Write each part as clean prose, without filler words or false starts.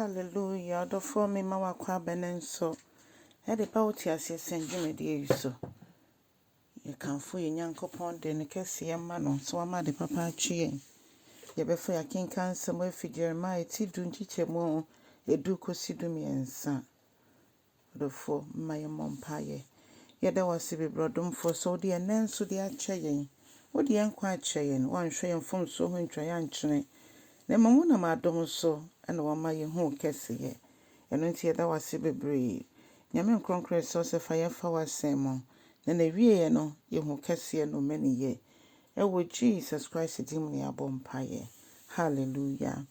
Hallelujah. The for me, Mawa Quaben so. Had about your sister Jimmy dear so. You can't fool your Nyankopɔn de ne kɛseɛ ma no so ama de papa atwe. Ye before your king can somewhere for Jeremiah ti du nchichemu edu kosi du miɛnsa. The for my mom paye. Ye there was be brodom for so the nen so the akyɛyen. Wo de yankwa akyɛyen, wan hwɛ yɛn fom so ho ntwa yankyene. Na mamu na madom so na wama ye hu kɛseɛ. Eno nti ye da wase bebree. Nyame nkronkron so se fa Yɛmfa wasɛm. Na wie no ye hu kɛseɛ no mani ye. Ewo Jesus Christ dim ne abɔ mpaeɛ. Hallelujah.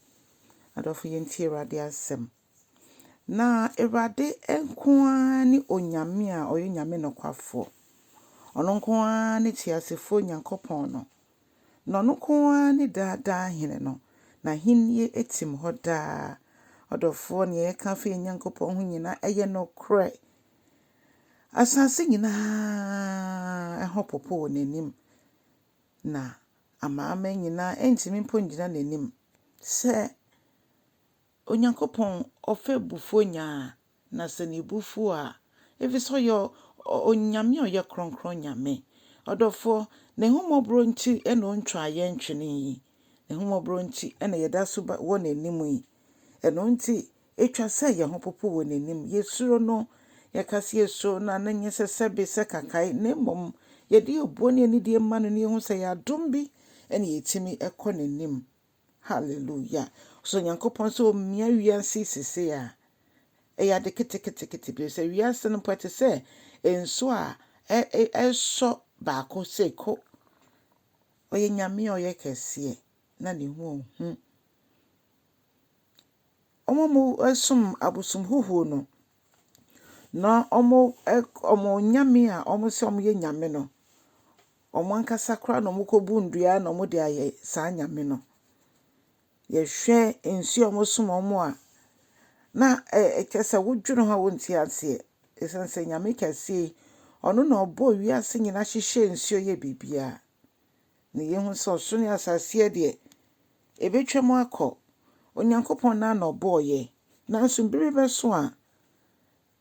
Adofo yɛntie Awurade asɛm. Na Awurade enkoa ni onyame a ɔyɛ nyame nokwafo. Ɔno nkoa ne tiasefo Nyankopɔn no. Na ɔno nkoa ne daadaa hene no. Na hinnie etim hɔ daa. Adofo ne yɛka fa Nyankopɔn ho nyina ɛyɛ no korɛ. Asase nyina ɛho popo wɔ n'anim. Na amaama nyina entimi mpo ngina n'anim. Sɛ Onyankopɔn ɔfa bufo nyaa na sɛ ne bufo a efisɛ ɔyɛ onyame a ɔyɛ kronkron nyame. Adofo ne homɔbro nti ɛna ontwa yɛ ntwene yi. Ne homɔbro nti ɛna yɛda so wɔ n'anim yi. Ɛno nti etwa sɛ yɛ ho popo wɔ n'anim. Yesuro no yɛkase yesuro na nyɛ sɛ sɛbe sɛ kakae na mmom yɛde obuo ne anidie ma no ne hu sɛ yɛadom bi ɛna yɛtimi ɛkɔ n'anim. Hallelujah. So Nyankopɔn so omia wiase sese a ɛyɛ ade ketekete bi sɛ wiase no pɔte sɛ enso a ɛsɔ baako sɛ ko. Ɔyɛ nyame a ɔyɛ kɛseɛ na ne hu ohu. Omo esum abusum huhu no. Na omo nyame a omo se omo ye nyame no. Omo ankasa kra na omo kobu ndua na omo de aye saa nyame no. Ye hwɛ ensu omo sum omo a na ekese wodwene ho wonti ase. Esense nyame kɛseɛ ɔno na ɔbɔ wiase nyina hyehyɛ ensu ye bibia. Ne yehu sɛ ɔso ne asase de ebetwam akɔ. Onyankopɔn na ɔbɔ ye. Nanso biri beso a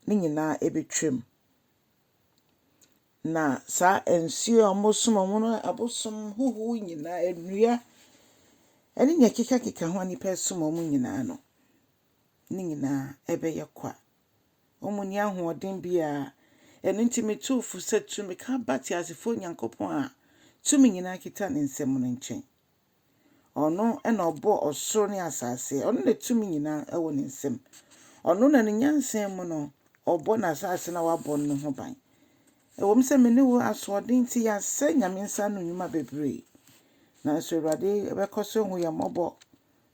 ne nyina ebetwam. Na saa ensu omo sum omo no abosom huhu nyina enua ene nya keka ho nipa sum omo nyina no. Ne nyina ebeye kwa. Omo ni ahoɔden bia eno ntimi tufu sɛ tumi ka bati asefo Nyankopɔn a tumi nyina kita ne nsɛm no nkyɛn. Ɔno ɛna ɔbɔ ɔsoro ne asase. Ɔno na tumi nyina ɛwɔ ne nsɛm. Ɔno na ne nyansan mu no ɔbɔ na asase na wabɔ no ho ban. Ɛwom sɛ me ne wo asoɔden ti ya sɛ nyame nsa no nnwuma bebree. Nanso Awurade ɛbɛkɔso hu yɛ mmɔbɔ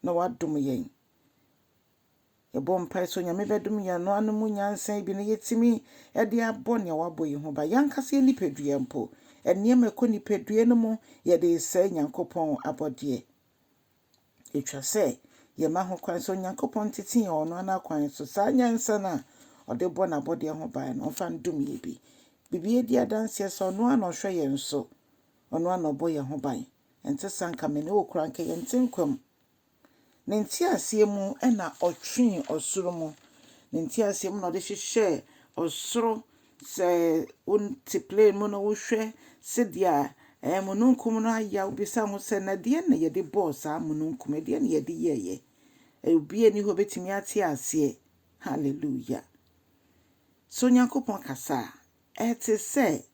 na wadom yɛn. Yɛbɔ mpae so nyame bɛdom yɛn no anu mu nyansan bi ne yɛtimi ɛde abɔ ne wabɔ yɛn ho ba. Yankasa nipadua mpo. Ɛnneɛma ɛkɔ nipadua no mu yɛde sɛ Nyankopɔn abɔdeɛ. Etwa sɛ yɛma ho kwan so Nyankopɔn tete yɛn ɔno ana kwan so saa nyansa na ɔde bɔ na abɔdeɛ ho ba no ɔfa ndom yɛ bi. Bibi edi adanse so ɔno ana ɔhwɛ yɛn so. Ɔno ana ɔbɔ yɛn ho ban. Ente sanka me ne okura nka yɛn tenkwam. Ne nti asie mu ɛna ɔtwe ɔsoro mu. Ne nti asie mu na ɔde hyehyɛ ɔsoro sɛ wonti plane mu no wohwɛ sedia mununkum no aya obisa ho sɛ na de na yɛde bɔ saa mununkum de na yɛde yɛyɛ. Obi ani ho betimi ate asie. Hallelujah. So Nyankopɔn kasa ɛte sɛ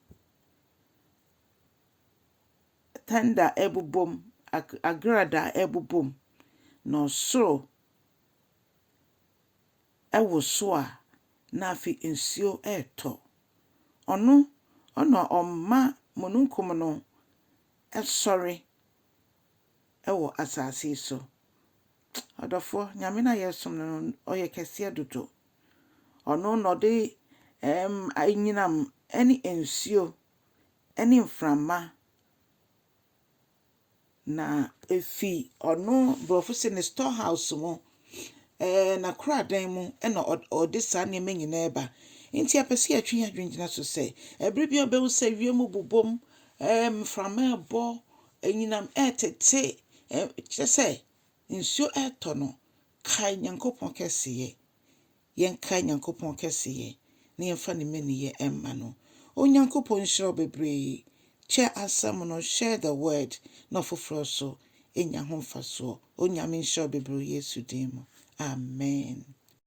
tanda ebubom agrada ebubom no ɔsoro ɛwo so a na afi nsuo ɛtɔ. Ɔno ɔma mununkum no ɛsɔre ɛwɔ asase so. Adofo nyame na yɛsom no ɔyɛ kɛseɛ dodo. Ɔno no de anyinam ɛne nsuo ɛne mframa na efi ɔno brofo se ne storehouse mu na kradan mu ɛna ɔde saa nneɛma nyina ɛba. Nti apɛsi atwe adwendina so sɛ ebere bi obewu sɛ wiem bubom mframa ɛbɔ anyinam ɛtete kyerɛ sɛ nsuo ɛtɔ no Kai Nyankopɔn kɛseyɛ. Yɛnkae Nyankopɔn kɛseyɛ. Na yɛmfa ne maniyɛ ɛmma no. Onyankopɔn nhyira wo bebree. Kyɛ asɛm no, share the word. Na ɔfoforɔ so ɛnya ho mfasoɔ. Onyame nhyira wo bebree Yesu din mu. Amen.